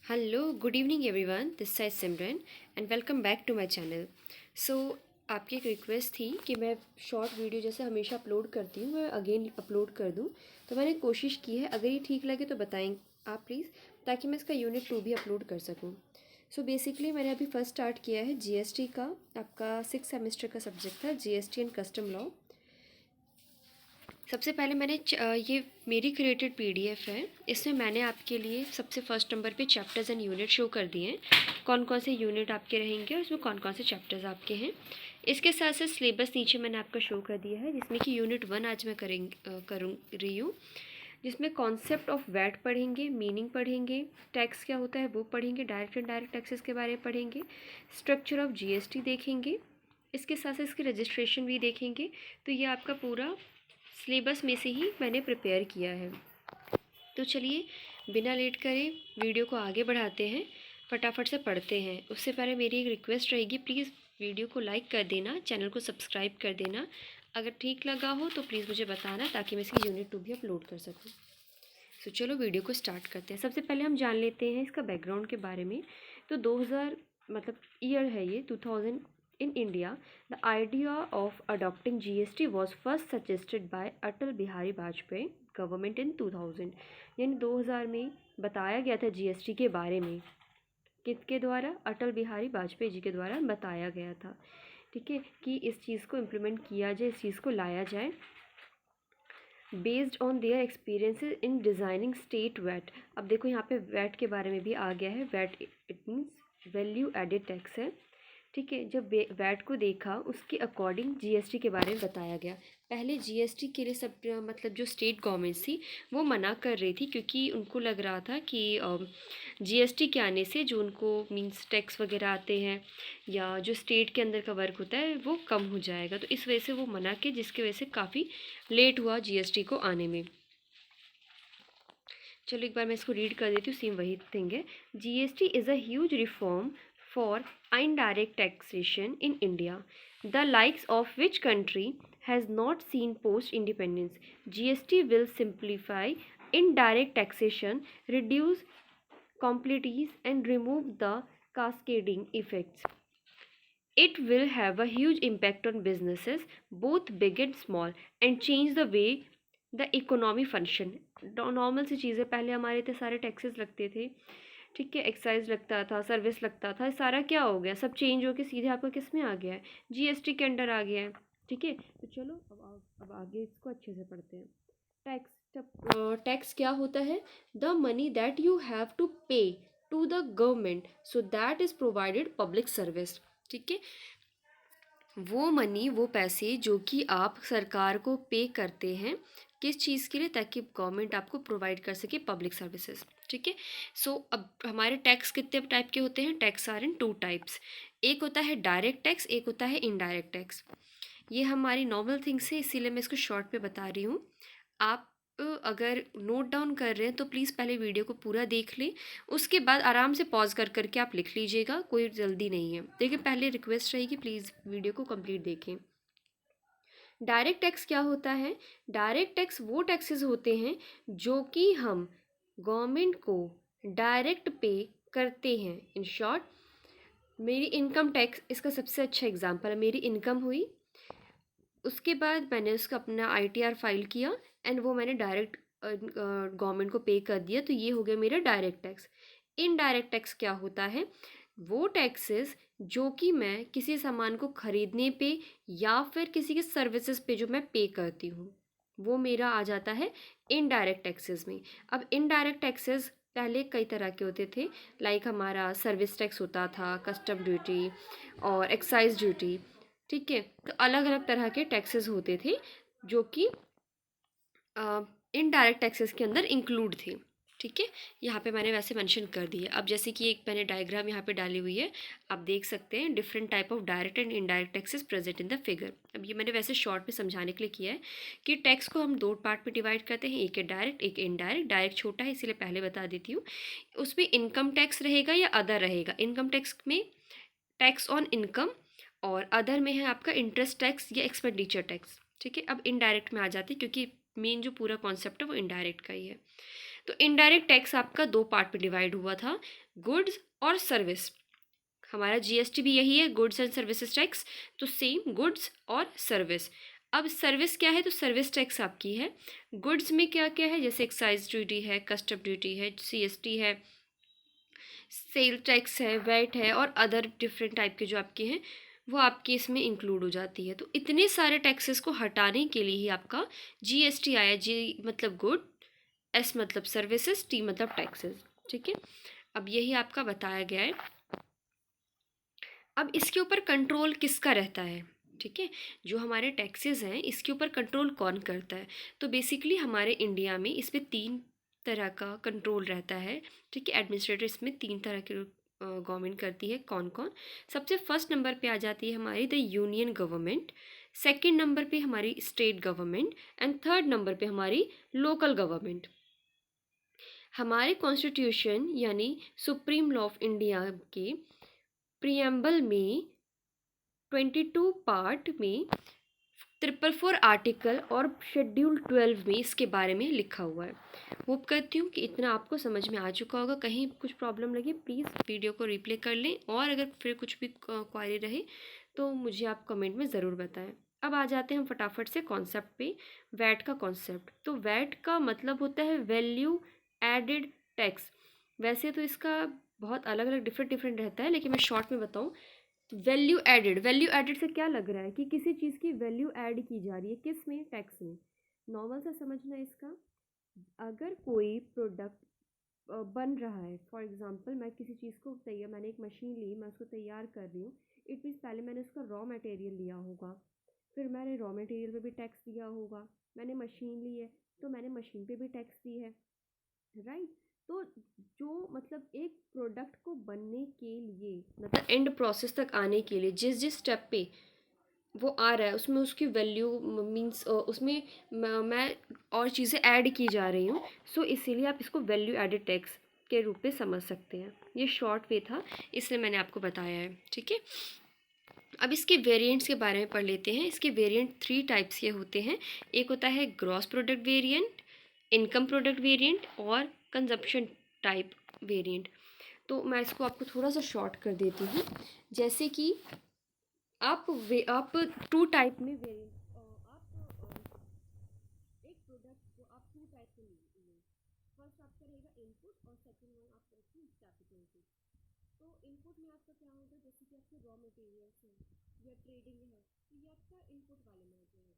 Hello good evening everyone, this side Simran and welcome back to my channel. So आपकी एक request थी कि मैं शॉर्ट वीडियो जैसे हमेशा अपलोड करती हूँ मैं अगेन अपलोड कर दूँ। तो मैंने कोशिश की है, अगर ये ठीक लगे तो बताएं आप प्लीज़, ताकि मैं इसका यूनिट 2 भी अपलोड कर सकूँ। सो बेसिकली मैंने अभी फर्स्ट स्टार्ट किया है जीएसटी का। आपका 6 सेमेस्टर का सब्जेक्ट था जीएसटी एंड कस्टम लॉ। सबसे पहले ये मेरी क्रिएटेड पीडीएफ है। इसमें मैंने आपके लिए सबसे फर्स्ट नंबर पे चैप्टर्स एंड यूनिट शो कर दिए हैं, कौन कौन से यूनिट आपके रहेंगे और उसमें कौन कौन से चैप्टर्स आपके हैं। इसके साथ साथ सिलेबस नीचे मैंने आपका शो कर दिया है, जिसमें कि यूनिट 1 आज मैं करूँ रही हूँ, जिसमें कॉन्सेप्ट ऑफ वैट पढ़ेंगे, मीनिंग पढ़ेंगे, टैक्स क्या होता है वो पढ़ेंगे, डायरेक्ट एंड डायरेक्ट टैक्सेस के बारे में पढ़ेंगे, स्ट्रक्चर ऑफ जीएसटी देखेंगे, इसके साथ साथ इसकी रजिस्ट्रेशन भी देखेंगे। तो ये आपका पूरा सिलेबस में से ही मैंने प्रिपेयर किया है। तो चलिए बिना लेट करे वीडियो को आगे बढ़ाते हैं, फटाफट से पढ़ते हैं। उससे पहले मेरी एक रिक्वेस्ट रहेगी, प्लीज़ वीडियो को लाइक कर देना, चैनल को सब्सक्राइब कर देना। अगर ठीक लगा हो तो प्लीज़ मुझे बताना, ताकि मैं इसकी यूनिट 2 भी अपलोड कर सकूँ। तो चलो वीडियो को स्टार्ट करते हैं। सबसे पहले हम जान लेते हैं इसका बैकग्राउंड के बारे में। तो 2000 मतलब ईयर है ये 2000। In India the idea of adopting GST was first suggested by Atal Bihari Vajpayee government in 2000। यानी 2000 में बताया गया था जीएसटी के बारे में। किसके द्वारा? अटल बिहारी वाजपेयी जी के द्वारा बताया गया था। ठीक है, कि इस चीज़ को इम्प्लीमेंट किया जाए, इस चीज़ को लाया जाए, based on their experiences in designing state VAT. अब देखो यहाँ पे वैट के बारे में भी आ गया है। VAT it means value added tax है। ठीक है, जब वैट को देखा उसके अकॉर्डिंग जीएसटी के बारे में बताया गया। पहले जीएसटी के लिए सब मतलब जो स्टेट गवर्नमेंट थी वो मना कर रही थी, क्योंकि उनको लग रहा था कि जीएसटी के आने से जो उनको मींस टैक्स वगैरह आते हैं या जो स्टेट के अंदर का वर्क होता है वो कम हो जाएगा। तो इस वजह से वो मना के, जिसकी वजह से काफ़ी लेट हुआ जीएसटी को आने में। चलो एक बार मैं इसको रीड कर देती हूँ, सेम वही थिंग है। GST is a huge reform for indirect taxation in India, the likes of which country has not seen post independence. GST will simplify indirect taxation, reduce complexities, and remove the cascading effects. It will have a huge impact on businesses, both big and small, and change the way the economy function. Normal सी चीज़ें, पहले हमारे इतने सारे taxes लगते थे, ठीक है, एक्साइज लगता था, सर्विस लगता था, सारा क्या हो गया, सब चेंज होके सीधे आपका किस में आ गया है, जीएसटी के अंडर आ गया है। ठीक है, तो चलो अब आगे इसको अच्छे से पढ़ते हैं। टैक्स, टैक्स क्या होता है? The money that you have to pay to the government so that is provided public service. ठीक है, वो मनी, वो पैसे जो कि आप सरकार को पे करते हैं, किस चीज़ के लिए? ताकि गवर्नमेंट आपको प्रोवाइड कर सके पब्लिक सर्विसेज। ठीक है, सो अब हमारे टैक्स कितने टाइप के होते हैं? Tax are in 2 types. एक होता है डायरेक्ट टैक्स, एक होता है इनडायरेक्ट टैक्स। ये हमारी नॉर्मल थिंग्स है, इसीलिए मैं इसको शॉर्ट में बता रही हूँ। आप अगर नोट डाउन कर रहे हैं तो प्लीज़ पहले वीडियो को पूरा देख लें, उसके बाद आराम से पॉज कर करके आप लिख लीजिएगा, कोई जल्दी नहीं है। देखिए, पहले रिक्वेस्ट रहेगी, प्लीज़ वीडियो को कंप्लीट देखें। डायरेक्ट टैक्स क्या होता है? डायरेक्ट टैक्स वो टैक्सेस होते हैं जो कि हम गवर्नमेंट को डायरेक्ट पे करते हैं। इन शॉर्ट, मेरी इनकम टैक्स इसका सबसे अच्छा एग्जांपल है। मेरी इनकम हुई, उसके बाद मैंने उसका अपना आईटीआर फाइल किया एंड वो मैंने डायरेक्ट गवर्नमेंट को पे कर दिया, तो ये हो गया मेरा डायरेक्ट टैक्स। इनडायरेक्ट टैक्स क्या होता है? वो टैक्सेस जो कि मैं किसी सामान को खरीदने पे या फिर किसी के सर्विसेज पे जो मैं पे करती हूँ, वो मेरा आ जाता है इनडायरेक्ट टैक्सेस में। अब इनडायरेक्ट टैक्सेस पहले कई तरह के होते थे, लाइक हमारा सर्विस टैक्स होता था, कस्टम ड्यूटी और एक्साइज ड्यूटी। ठीक है, तो अलग अलग तरह के टैक्सेस होते थे जो कि इनडायरेक्ट टैक्सेस के अंदर इंक्लूड थे। ठीक है, यहाँ पे मैंने वैसे मेंशन कर दिया। अब जैसे कि एक मैंने डायग्राम यहाँ पे डाली हुई है, आप देख सकते हैं different type of direct and indirect taxes present in the figure. अब ये मैंने वैसे शॉर्ट में समझाने के लिए किया है कि टैक्स को हम 2 पार्ट में डिवाइड करते हैं, एक है डायरेक्ट, एक इनडायरेक्ट। डायरेक्ट छोटा है इसीलिए पहले बता देती हूँ। उसमें इनकम टैक्स रहेगा या अदर रहेगा। इनकम टैक्स में टैक्स ऑन इनकम, और अदर में है आपका इंटरेस्ट टैक्स या एक्सपेंडिचर टैक्स। ठीक है, अब इनडायरेक्ट में आ जाते हैं, क्योंकि मेन जो पूरा कॉन्सेप्ट है वो इनडायरेक्ट का ही है। तो इनडायरेक्ट टैक्स आपका दो पार्ट में डिवाइड हुआ था, गुड्स और सर्विस। हमारा जीएसटी भी यही है, गुड्स एंड सर्विसेज टैक्स। तो सेम गुड्स और सर्विस। अब सर्विस क्या है, तो सर्विस टैक्स आपकी है। गुड्स में क्या क्या है, जैसे एक्साइज ड्यूटी है, कस्टम ड्यूटी है, सीएसटी है, सेल टैक्स है, वैट है और अदर डिफरेंट टाइप के जो आपके हैं वो आपके इसमें इंक्लूड हो जाती है। तो इतने सारे टैक्सेस को हटाने के लिए ही आपका जीएसटी आया। जी मतलब गुड, एस मतलब सर्विसेज, टी मतलब टैक्सेस। ठीक है, अब यही आपका बताया गया है। अब इसके ऊपर कंट्रोल किसका रहता है? ठीक है, जो हमारे टैक्सेस हैं इसके ऊपर कंट्रोल कौन करता है? तो बेसिकली हमारे इंडिया में इस पे तीन तरह का कंट्रोल रहता है। ठीक है, एडमिनिस्ट्रेटर इसमें तीन तरह के गवर्नमेंट करती है। कौन कौन? सबसे फर्स्ट नंबर पे आ जाती है हमारी the union government, second number पे हमारी state government and third number पे हमारी लोकल गवर्नमेंट। हमारे कॉन्स्टिट्यूशन यानी सुप्रीम लॉ ऑफ इंडिया के प्रियम्बल में 22 पार्ट में 444 आर्टिकल और शेड्यूल 12 में इसके बारे में लिखा हुआ है। होप करती हूँ कि इतना आपको समझ में आ चुका होगा। कहीं कुछ प्रॉब्लम लगे प्लीज़ वीडियो को रिप्ले कर लें, और अगर फिर कुछ भी क्वारी रहे तो मुझे आप कमेंट में ज़रूर बताएं। अब आ जाते हैं हम फटाफट से कॉन्सेप्ट पे। वैट का कॉन्सेप्ट, तो वैट का मतलब होता है वैल्यू एडेड टैक्स। वैसे तो इसका बहुत अलग अलग डिफरेंट डिफरेंट रहता है, लेकिन मैं शॉर्ट में बताऊँ, वैल्यू एडेड, वैल्यू एडेड से क्या लग रहा है कि किसी चीज़ की वैल्यू ऐड की जा रही है, किस में? टैक्स में। नॉर्मल सा समझना इसका, अगर कोई प्रोडक्ट बन रहा है, फॉर एग्जांपल मैं किसी चीज़ को तैयार, मैंने एक मशीन ली, मैं उसको तैयार कर रही हूँ, इट मीन्स पहले मैंने उसका रॉ मटेरियल लिया होगा, फिर मैंने रॉ मटेरियल पे भी टैक्स दिया होगा, मैंने मशीन ली है तो मैंने मशीन पे भी टैक्स दी है, राइट। तो जो मतलब एक प्रोडक्ट को बनने के लिए, मतलब एंड प्रोसेस तक आने के लिए जिस जिस स्टेप पे वो आ रहा है उसमें उसकी वैल्यू मींस उसमें मैं और चीज़ें ऐड की जा रही हूँ, सो इसीलिए आप इसको वैल्यू एडेड टैक्स के रूप में समझ सकते हैं। ये शॉर्ट वे था, इसलिए मैंने आपको बताया है। ठीक है, अब इसके वेरिएंट्स के बारे में पढ़ लेते हैं। इसके वेरिएंट 3 टाइप्स के होते हैं। एक होता है gross product variant, income product variant और कंजप्शन टाइप वेरिएंट। तो मैं इसको आपको थोड़ा सा शॉर्ट कर देती हूँ। जैसे कि आप 2 टाइप में वेरिएंट, एक प्रोडक्ट को आप 2 टाइप में लीजिए। फर्स्ट आपका रहेगा इनपुट और सेकंड वन आपका रखिए कैपिटल गुड्स। तो इनपुट में आपका क्या होगा, जैसे कि आपके रॉ मटेरियल्स हैं या ट्रेडिंग है, तो ये आपका इनपुट वाले में आ जाएगा।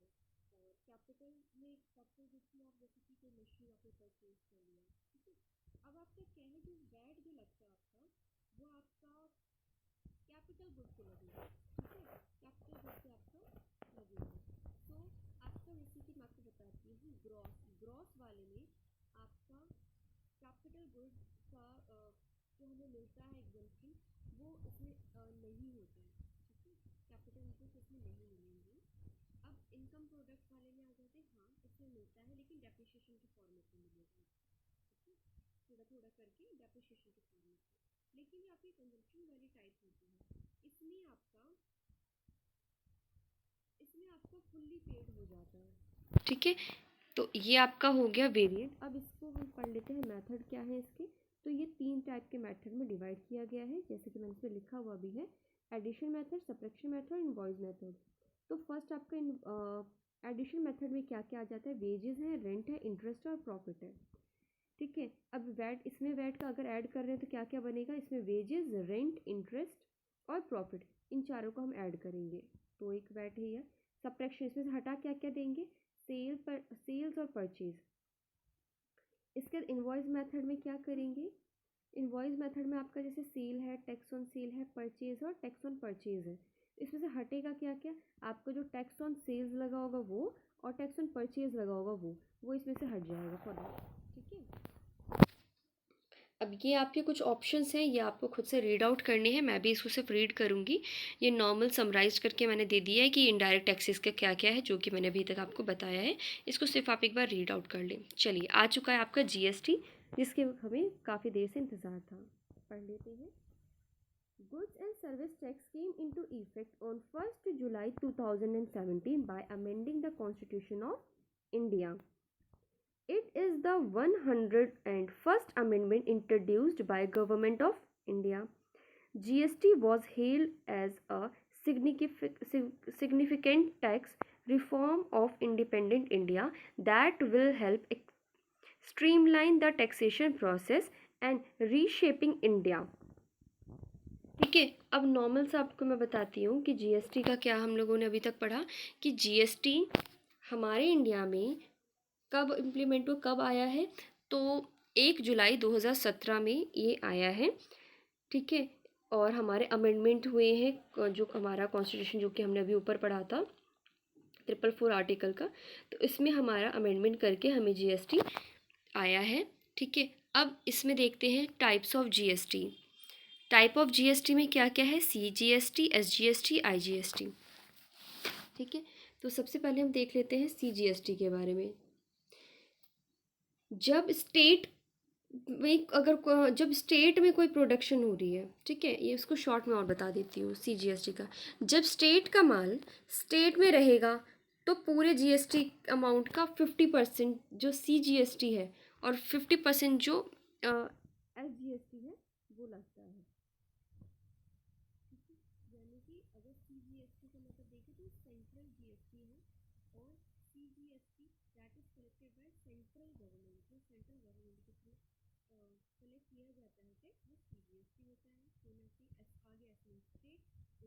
और कैपिटल में, कैपिटल गुड्स में आप जैसे कि कोई मशीन आपने परचेज कर लिया, ठीक है। अब आपका क्या है, जो वैट जो लगता है आपका, वो आपका कैपिटल गुड पे लगेगा। ठीक है, कैपिटल गुड पे आपका लगेगा। तो आपका जैसे कि मैं आपको बताती हूँ, ग्रॉस ग्रॉस वाले में आपका कैपिटल गुड का जो हमें मिलता है एग्जम्पशन, वो इसमें नहीं होता है। ठीक है, कैपिटल इनपुट इसमें नहीं मिलेंगे। अब इनकम प्रोडक्ट वाले में आ जाते हैं, हाँ इसमें मिलता है लेकिन डेप्रिसिएशन के फॉर्मेट में मिलेगा। ठीक है, थोड़ा थोड़ा करके डेप्रिसिएशन के फॉर्मेट में। लेकिन ये आपकी कंजप्शन वाली टाइप होती है, इसमें आपका फुल्ली पेड हो जाता है। ठीक है, तो ये आपका हो गया वेरिएंट। अब इसको हम पढ़ लेते हैं मेथड क्या है इसके। तो ये 3 टाइप के मेथड में डिवाइड किया गया है, जैसे कि मैंने इसमें लिखा हुआ भी है, addition method, subtraction method, invoice method. तो फर्स्ट आपका एडिशन मेथड में क्या क्या आ जाता है, वेजेस है, रेंट है, इंटरेस्ट है और प्रॉफिट है। ठीक है, अब वैट, इसमें वैट का अगर ऐड कर रहे हैं तो क्या क्या बनेगा, इसमें वेजेस, रेंट, इंटरेस्ट और प्रॉफिट, इन चारों को हम ऐड करेंगे तो एक वैट है यह। सब्ट्रैक्शन, इसमें से हटा क्या क्या देंगे, सेल्स और परचेज। इसके बाद इनवॉइस मेथड में क्या करेंगे, इनवॉइस मेथड में आपका जैसे सेल है, टैक्स ऑन सेल है, परचेज और टैक्स ऑन परचेज है। इसमें से हटेगा क्या क्या, आपका जो टैक्स ऑन सेल्स लगा होगा वो, और टैक्स ऑन परचेज लगा होगा वो इसमें से हट जाएगा फॉर दैट। ठीक है, अब ये आपके कुछ ऑप्शंस हैं, ये आपको खुद से रीड आउट करने हैं, मैं भी इसको सिर्फ रीड करूँगी। ये नॉर्मल समराइज करके मैंने दे दिया है कि इनडायरेक्ट टैक्सेस का क्या क्या है, जो कि मैंने अभी तक आपको बताया है। इसको सिर्फ आप एक बार रीड आउट कर लें। चलिए, आ चुका है आपका जीएसटी, जिसके हमें काफ़ी देर से इंतज़ार था। पढ़ लेते हैं। Goods and Service Tax came into effect on 1st July 2017 by amending the Constitution of India. It is the 101st amendment introduced by Government of India. GST was hailed as a significant tax reform of independent India that will help streamline the taxation process and reshaping India. ठीक है, अब normal से आपको मैं बताती हूँ कि GST का क्या हम लोगों ने अभी तक पढ़ा कि जीएसटी हमारे इंडिया में कब इम्प्लीमेंट हुआ, कब आया है, तो 1 जुलाई 2017 में ये आया है। ठीक है, और हमारे अमेंडमेंट हुए हैं, जो हमारा कॉन्स्टिट्यूशन जो कि हमने अभी ऊपर पढ़ा था 444 आर्टिकल का, तो इसमें हमारा अमेंडमेंट करके हमें जीएसटी आया है। ठीक है, अब इसमें देखते हैं types of GST. Type of GST में क्या क्या है, सीजीएसटी, एसजीएसटी, आईजीएसटी। ठीक है, तो सबसे पहले हम देख लेते हैं सीजीएसटी के बारे में। जब स्टेट में कोई प्रोडक्शन हो रही है, ठीक है, ये उसको शॉर्ट में और बता देती हूँ सीजीएसटी का। जब स्टेट का माल स्टेट में रहेगा तो पूरे जीएसटी अमाउंट का 50% जो सीजीएसटी है और 50% जो एसजीएसटी है वो लगता है। यानी कि अगर सीजीएसटी का मतलब देखें तो सेंट्रल जीएसटी है और CGST that is collected by central government, जो सेंट्रल गवर्नमेंट के थ्रू कलेक्ट किया जाता है टैक्स, वो सीजीएसटी होता है। तो ना कि आगे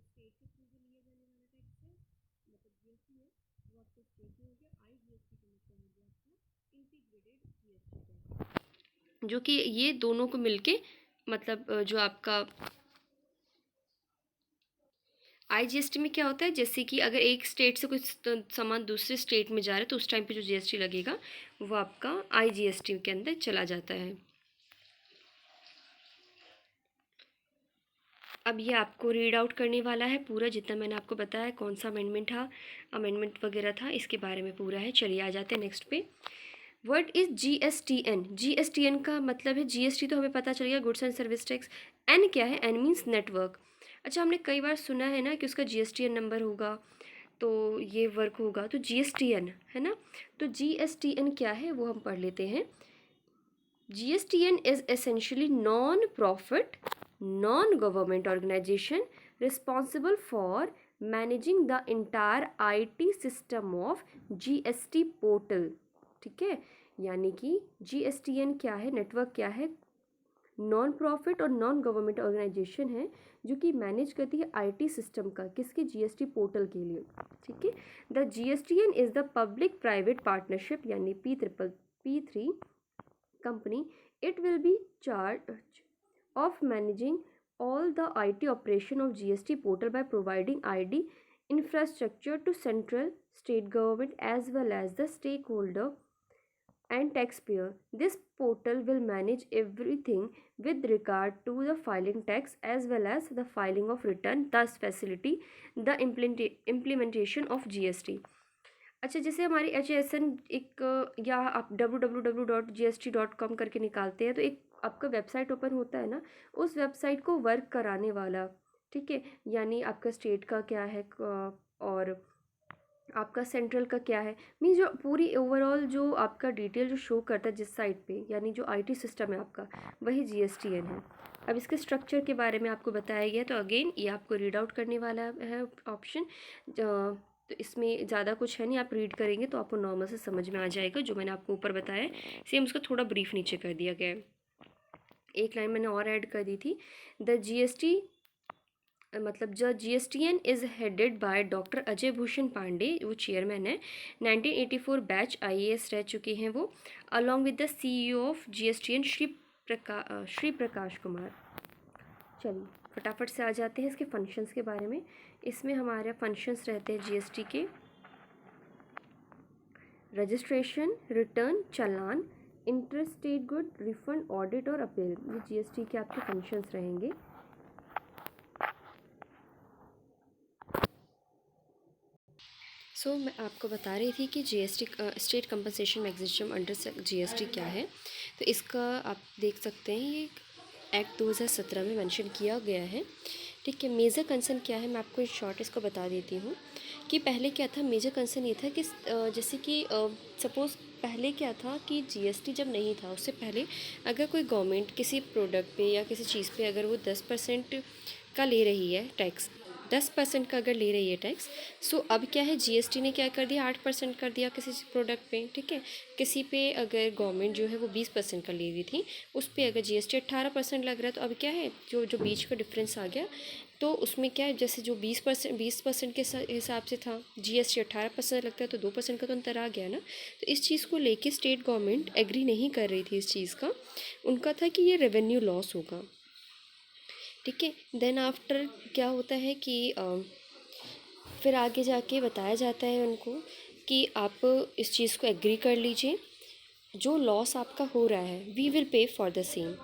स्टेट के थ्रू जो लिया जाने वाला टैक्स है मतलब जीएसटी है वो आपका स्टेट में हो गया। आईजीएसटी का मतलब हो गया आपका इंटीग्रेटेड जीएसटी टैक्स, जो कि ये दोनों को मिलके मतलब जो आपका आईजीएसटी में क्या होता है, जैसे कि अगर एक स्टेट से कुछ सामान दूसरे स्टेट में जा रहा है तो उस टाइम पे जो जीएसटी लगेगा वो आपका आईजीएसटी के अंदर चला जाता है। अब ये आपको रीड आउट करने वाला है पूरा, जितना मैंने आपको बताया कौन सा अमेंडमेंट वगैरह था, इसके बारे में पूरा है। चलिए आ जाते हैं नेक्स्ट पे। What is GSTN? जीएसटीएन का मतलब है, जीएसटी तो हमें पता चल गया, goods and service tax. N क्या है? N means network. अच्छा, हमने कई बार सुना है ना कि उसका जीएसटीएन नंबर होगा तो ये वर्क होगा, तो जीएसटीएन है ना। तो जीएसटीएन क्या है वो हम पढ़ लेते हैं। GSTN is essentially non-profit, non-government organization responsible for managing the entire IT system of GST portal। ठीक है, यानी कि GSTN क्या है, नेटवर्क क्या है, नॉन प्रॉफिट और नॉन गवर्नमेंट ऑर्गेनाइजेशन है जो कि मैनेज करती है आईटी सिस्टम का, किसके? जीएसटी पोर्टल के लिए। ठीक है, the GSTN is the public private partnership यानी P3 company. It will be charged of managing all the IT operation of GST portal by providing ID infrastructure to central state government as well as the stakeholder and taxpayer. This portal will manage everything with regard to the filing tax as well as the filing of return, thus facilitate the implementation of GST। अच्छा, जैसे हमारी HSN एक या आप www.gst.com करके निकालते हैं तो एक आपका वेबसाइट ओपन होता है ना, उस वेबसाइट को वर्क कराने वाला। ठीक है, यानी आपका स्टेट का क्या है और आपका सेंट्रल का क्या है, मीन्स जो पूरी ओवरऑल जो आपका डिटेल जो शो करता है जिस साइट पे, यानी जो आईटी सिस्टम है आपका, वही जीएसटीएन है। अब इसके स्ट्रक्चर के बारे में आपको बताया गया, तो अगेन ये आपको रीड आउट करने वाला है ऑप्शन। तो इसमें ज़्यादा कुछ है नहीं, आप रीड करेंगे तो आपको नॉर्मल से समझ में आ जाएगा। जो मैंने आपको ऊपर बताया सेम उसका थोड़ा ब्रीफ नीचे कर दिया गया है। एक लाइन मैंने और ऐड कर दी थी, द जीएसटी मतलब जो GSTN is headed by doctor Ajay Bhushan Pande, वो चेयरमैन है। 1984 बैच आईएएस रह चुके हैं वो, along with the CEO of GSTN Shri Prakash Kumar. चलिए फटाफट से आ जाते हैं इसके फंक्शंस के बारे में। इसमें हमारे फंक्शंस रहते हैं जीएसटी के, registration, return, challan, inter state good, refund, audit और अपील। ये जीएसटी के आपके फंक्शंस रहेंगे। मैं आपको बता रही थी कि GST state compensation mechanism under GST क्या है। तो इसका आप देख सकते हैं, ये एक्ट 2017 में मेंशन किया गया है। ठीक है, मेजर कंसर्न क्या है मैं आपको शॉर्ट इसको बता देती हूँ कि पहले क्या था। मेजर कंसर्न ये था कि जैसे कि सपोज़ पहले क्या था कि जीएसटी जब नहीं था उससे पहले अगर कोई गवर्नमेंट किसी प्रोडक्ट पे या किसी चीज़ पे अगर वो 10% का ले रही है टैक्स, 10% का अगर ले रही है टैक्स, सो अब क्या है जीएसटी ने क्या कर दिया, 8% कर दिया किसी प्रोडक्ट पे, ठीक है। किसी पे अगर गवर्नमेंट जो है वो 20% का ले रही थी, उस पर अगर जीएसटी 18% लग रहा है, तो अब क्या है जो जो बीच का डिफरेंस आ गया, तो उसमें क्या है जैसे जो 20% के हिसाब से था जीएसटी 18% लगता है, तो 2% का तो अंतर आ गया ना। तो इस चीज़ को लेके स्टेट गवर्नमेंट एग्री नहीं कर रही थी इस चीज़ का, उनका था कि ये रेवेन्यू लॉस होगा, ठीक है। देन आफ्टर क्या होता है कि फिर आगे जाके बताया जाता है उनको कि आप इस चीज़ को एग्री कर लीजिए, जो लॉस आपका हो रहा है we will pay for the same.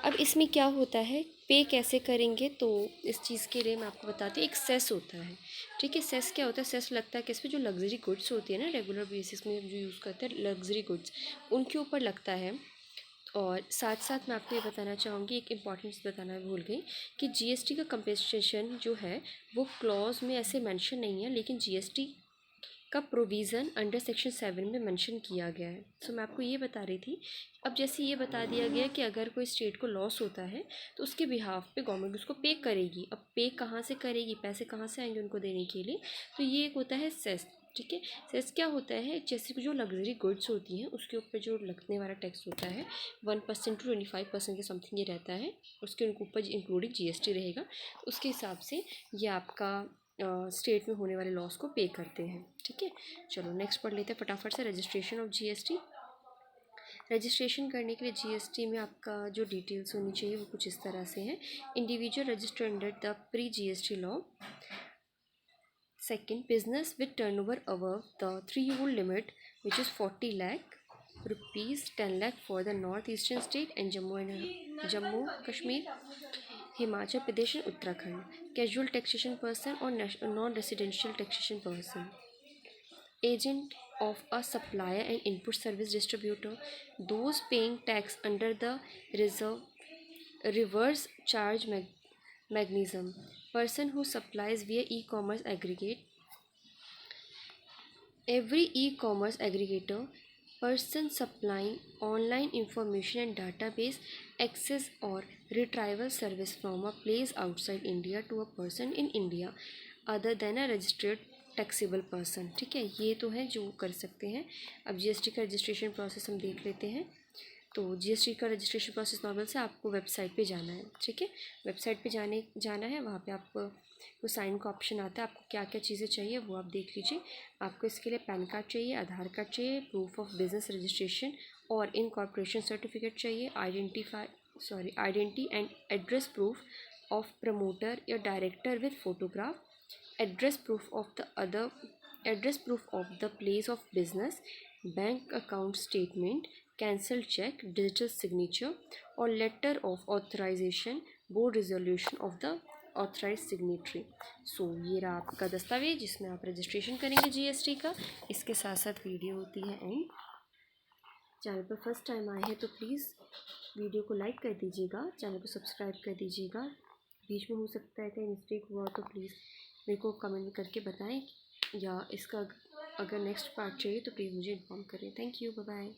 अब इसमें क्या होता है, पे कैसे करेंगे, तो इस चीज़ के लिए मैं आपको बताती हूँ, एक सेस होता है, ठीक है। सेस क्या होता है, सेस लगता है किस पे, जो लग्जरी गुड्स होती है ना रेगुलर बेसिस में जो यूज़ करते हैं लग्जरी गुड्स, उनके ऊपर लगता है। और साथ साथ मैं आपको ये बताना चाहूँगी, एक इम्पॉर्टेंट चीज़ बताना भूल गई, कि जीएसटी का कंपनसेशन जो है वो क्लॉज में ऐसे मेंशन नहीं है, लेकिन जीएसटी का प्रोविज़न अंडर सेक्शन 7 में मेंशन किया गया है। सो मैं आपको ये बता रही थी, अब जैसे ये बता दिया गया कि अगर कोई स्टेट को लॉस होता है तो उसके बिहाफ पे गवर्नमेंट उसको पे करेगी। अब पे कहाँ से करेगी, पैसे कहाँ से आएंगे उनको देने के लिए, तो ये एक होता है सेस, ठीक है। सेस क्या होता है, जैसे जो लग्जरी गुड्स होती हैं उसके ऊपर जो लगने वाला टैक्स होता है 1% टू 25% के समथिंग ये रहता है, उसके ऊपर इंक्लूडिंग जीएसटी रहेगा, उसके हिसाब से ये आपका स्टेट में होने वाले लॉस को पे करते हैं, ठीक है। चलो नेक्स्ट पढ़ लेते हैं फटाफट से, रजिस्ट्रेशन ऑफ जीएसटी। रजिस्ट्रेशन करने के लिए जीएसटी में आपका जो डिटेल्स होनी चाहिए वो कुछ इस तरह से है। Individual register under the pre GST law. Second, business with turnover above the threshold limit, which is 40 lakh rupees, 10 lakh for the northeastern state and Jammu Kashmir, Himachal Pradesh and Uttarakhand. Casual taxation person or non-residential taxation person. Agent of a supplier and input service distributor. Those paying tax under the reverse charge mechanism. Person who supplies via e-commerce aggregate. Every e-commerce aggregator, person supplying online information and database access or retrieval service from a place outside India to a person in India other than a registered taxable person, ठीक है। ये तो है जो कर सकते हैं। अब जीएसटी का रजिस्ट्रेशन प्रोसेस हम देख लेते हैं। तो जीएसटी का रजिस्ट्रेशन प्रोसेस नॉर्मल से आपको वेबसाइट पे जाना है, ठीक है। वेबसाइट पे जाना है, वहाँ पे आप वो साइन का ऑप्शन आता है, आपको क्या क्या चीज़ें चाहिए वो आप देख लीजिए। आपको इसके लिए पैन कार्ड चाहिए, आधार कार्ड चाहिए, प्रूफ ऑफ बिजनेस रजिस्ट्रेशन और इनकॉर्पोरेशन सर्टिफिकेट चाहिए, identity and address proof of promoter या director with photograph, address proof of the place of business, bank account statement, cancelled check, digital signature और letter of authorization, board resolution of the authorise signatory. So ये रहा आपका दस्तावेज जिसमें आप registration करेंगे GST का। इसके साथ साथ वीडियो होती है एंड। चैनल पर फर्स्ट टाइम आए हैं तो प्लीज़ वीडियो को लाइक कर दीजिएगा, चैनल को सब्सक्राइब कर दीजिएगा। बीच में हो सकता है कहीं मिस्टेक हुआ तो प्लीज़ मेरे को कमेंट में करके बताएं, या इसका अगर नेक्स्ट पार्ट चाहिए तो प्लीज़ मुझे इन्फॉर्म करें। Thank you, bye bye.